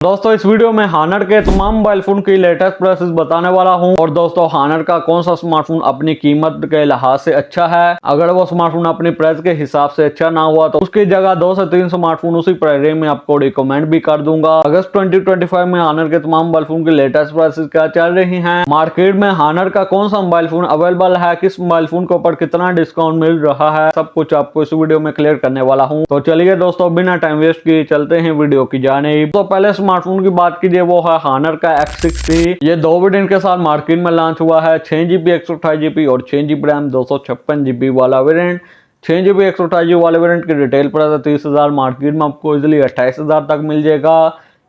दोस्तों इस वीडियो में हानर के तमाम मोबाइल फोन की लेटेस्ट प्राइसेस बताने वाला हूं। और दोस्तों हानर का कौन सा स्मार्टफोन अपनी कीमत के लिहाज से अच्छा है, अगर वो स्मार्टफोन अपनी प्राइस के हिसाब से अच्छा ना हुआ तो उसकी जगह 2 से 3 स्मार्टफोन उसी प्राइस रेंज में आपको रिकमेंड भी कर दूंगा। अगस्त 2025 में हानर के तमाम मोबाइल फोन की लेटेस्ट प्राइसेस क्या चल रही है, मार्केट में हानर का कौन सा मोबाइल फोन अवेलेबल है, किस मोबाइल फोन के ऊपर कितना डिस्काउंट मिल रहा है, सब कुछ आपको इस वीडियो में क्लियर करने वाला हूँ। तो चलिए दोस्तों बिना टाइम वेस्ट किए चलते हैं वीडियो की जानिब। तो पहले स्मार्टफोन की बात कीजिए वो है हानर का X6C। ये 2 वेरिएंट के साथ मार्केट में लॉन्च हुआ है, 6GB 128GB और 6GB रैम 256GB वाला वेरिएंट। 6GB 128GB वाले वेरिएंट की रिटेल प्राइस 30,000, मार्केट में आपको इजिली 28,000 तक मिल जाएगा।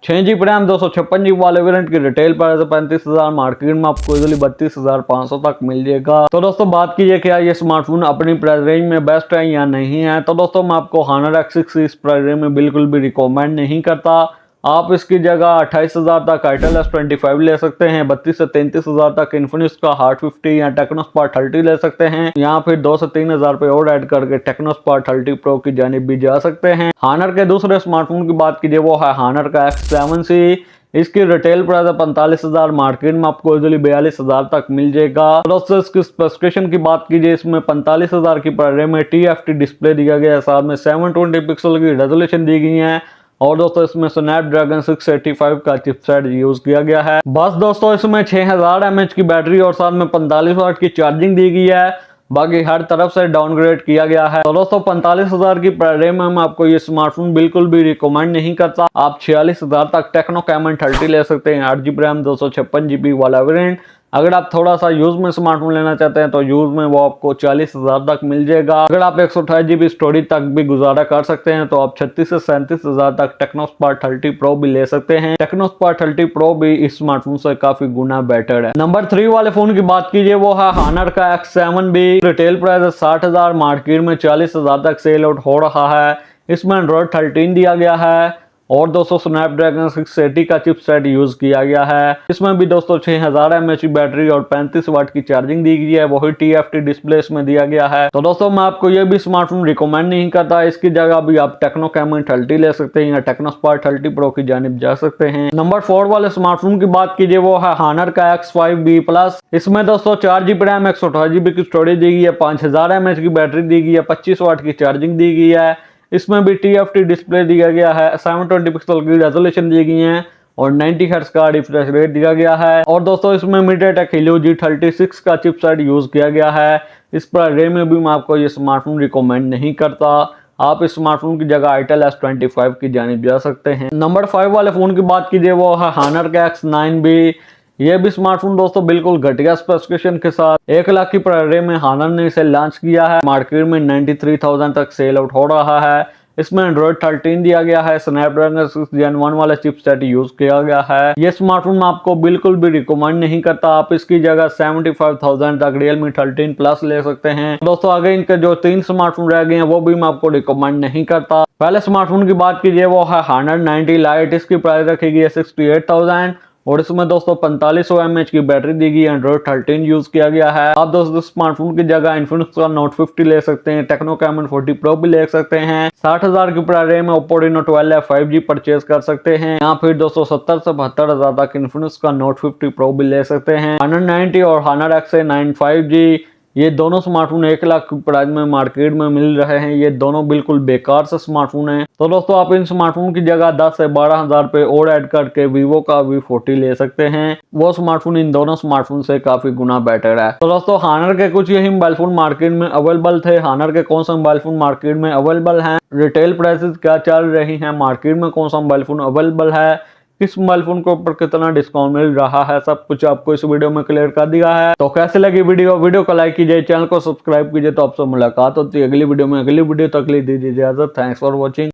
6GB रैम 256GB वाले वेरिएंट की रिटेल प्राइस 35,000, मार्केट में आपको इजिली 32,500 तक मिल जाएगा। तो दोस्तों बात कीजिए क्या ये स्मार्टफोन अपनी प्राइस रेंज में बेस्ट है या नहीं है, तो दोस्तों मैं आपको हानर X6C इस प्राइस रेंज में बिल्कुल भी रिकमेंड नहीं करता। आप इसकी जगह 28,000 तक आइटल S25 ले सकते हैं, 32 से 33,000 तक इन्फिनिक्स का हार्ट 50 या टेक्नोस्पार्क 30 ले सकते हैं, या फिर 2 से 3,000 रुपए और ऐड करके टेक्नोस्पार्क 30 प्रो की जानिब भी जा सकते हैं। हानर के दूसरे स्मार्टफोन की बात कीजिए वो है हानर का X7C। इसकी रिटेल प्राइस 45,000, मार्केट में आपको इजिली 42,000 तक मिल जाएगा। दोस्तों इसकी स्पेसिफिकेशन की बात कीजिए, इसमें 45,000 की प्राइस में TFT डिस्प्ले दिया गया है, साथ में 720 पिक्सल की रेजोल्यूशन दी गई है, और दोस्तों इसमें स्नैपड्रैगन 685 का चिपसेट यूज किया गया है। बस दोस्तों इसमें 6000 mAh की बैटरी और साथ में 45 वाट की चार्जिंग दी गई है, बाकी हर तरफ से डाउनग्रेड किया गया है। तो दोस्तों 45,000 की प्राइस रेंज में मैं आपको ये स्मार्टफोन बिल्कुल भी रिकमेंड नहीं करता। आप 46,000 तक टेक्नो कैमन 30 ले सकते हैं, 8GB रैम 256GB वाला वेरिएंट। अगर आप थोड़ा सा यूज में स्मार्टफोन लेना चाहते हैं तो यूज में वो आपको 40,000 तक मिल जाएगा। अगर आप 128GB स्टोरेज तक भी गुजारा कर सकते हैं तो आप 36 से 37,000 तक टेक्नोस्पार्क 30 प्रो भी ले सकते हैं। टेक्नोस्पार्क 30 प्रो भी इस स्मार्टफोन से काफी गुना बेटर है। नंबर 3 वाले फोन की बात कीजिए वो है हानर का X7B। रिटेल प्राइस 60,000, मार्केट में 40,000 तक सेल आउट हो रहा है। इसमें एंड्रॉइड 13 दिया गया है और दोस्तों स्नैपड्रैगन 680 का चिपसेट यूज किया गया है। इसमें भी दोस्तों 6000 mAh की बैटरी और 35 वाट की चार्जिंग दी गई है, वही TFT डिस्प्ले इसमें दिया गया है। तो दोस्तों मैं आपको ये भी स्मार्टफोन रिकमेंड नहीं करता, इसकी जगह भी आप टेक्नो कैमन 30 ले सकते हैं या टेक्नोस्पार्क 30 प्रो की जानिब जा सकते हैं। नंबर 4 वाले स्मार्टफोन की बात कीजिए वो है हानर का X5B+। इसमें दोस्तों 4GB रैम 128GB की स्टोरेज दी गई है, 5000 mAh की बैटरी दी गई है, 25 वाट की चार्जिंग दी गई है। इसमें भी TFT डिस्प्ले दिया गया है, 720 पिक्सल की रेजोल्यूशन दी गई है और 90 हर्ट्ज का रिफ्रेश रेट दिया गया है। और दोस्तों इसमें MediaTek Helio G36 का चिपसेट यूज किया गया है। इस प्राइस रेंज में भी मैं आपको ये स्मार्टफोन रिकमेंड नहीं करता। आप इस स्मार्टफोन की जगह आइटल S25 की जानिब जा सकते हैं। नंबर 5 वाले फोन की बात कीजिए वो है हानर का X9B। ये भी स्मार्टफोन दोस्तों बिल्कुल घटिया स्पेसिफिकेशन के साथ 1 लाख की प्राइस रेंज में हानर ने इसे लॉन्च किया है, मार्केट में 93,000 तक सेल आउट हो रहा है। इसमें एंड्रॉइड 13 दिया गया है, स्नैपड्रैगन 6 Gen 1 वाला चिपसेट यूज किया गया है। ये स्मार्टफोन मैं आपको बिल्कुल भी रिकमेंड नहीं करता। आप इसकी जगह 75,000 तक Realme 13 Plus ले सकते हैं। दोस्तों आगे इनके जो 3 स्मार्टफोन रह गए हैं वो भी मैं आपको रिकमेंड नहीं करता। पहले स्मार्टफोन की बात कीजिए वो है हानर 90 Lite। इसकी प्राइस रखी गई है 68,000 और इसमें दोस्तों 4500 mAh की बैटरी दी गई है, एंड्रॉइड 13 यूज किया गया है। आप दोस्तों स्मार्टफोन की जगह इन्फिनिक्स का Note 50 ले सकते हैं, टेक्नो कैमन 40 प्रो भी ले सकते हैं। 60,000 की प्राइस रेंज में Oppo Reno 12 5G परचेज कर सकते हैं, या फिर दोस्तों 70 से 72,000 तक इन्फिनिक्स का Note 50 प्रो भी ले सकते हैं। हानर 90 और हानर XA9 5G ये दोनों स्मार्टफोन 1 लाख की प्राइस में मार्केट में मिल रहे हैं। ये दोनों बिल्कुल बेकार से स्मार्टफोन हैं। तो दोस्तों आप इन स्मार्टफोन की जगह 10 से 12,000 रुपए और ऐड करके वीवो का V40 ले सकते हैं। वो स्मार्टफोन इन दोनों स्मार्टफोन से काफी गुना बेटर है। तो दोस्तों हानर के कुछ यही मोबाइल फोन मार्केट में अवेलेबल थे। हानर के कौन सा मोबाइल फोन मार्केट में अवेलेबल है, रिटेल प्राइसेस क्या चल रही है, मार्केट में कौन सा मोबाइल फोन अवेलेबल है, किस मोबाइल फोन के ऊपर कितना डिस्काउंट मिल रहा है, सब कुछ आपको इस वीडियो में क्लियर कर दिया है। तो कैसे लगी वीडियो को लाइक कीजिए, चैनल को सब्सक्राइब कीजिए। तो आपसे मुलाकात होती है अगली वीडियो में। अगली वीडियो तक ले दीजिए इजाजत। Thanks for watching.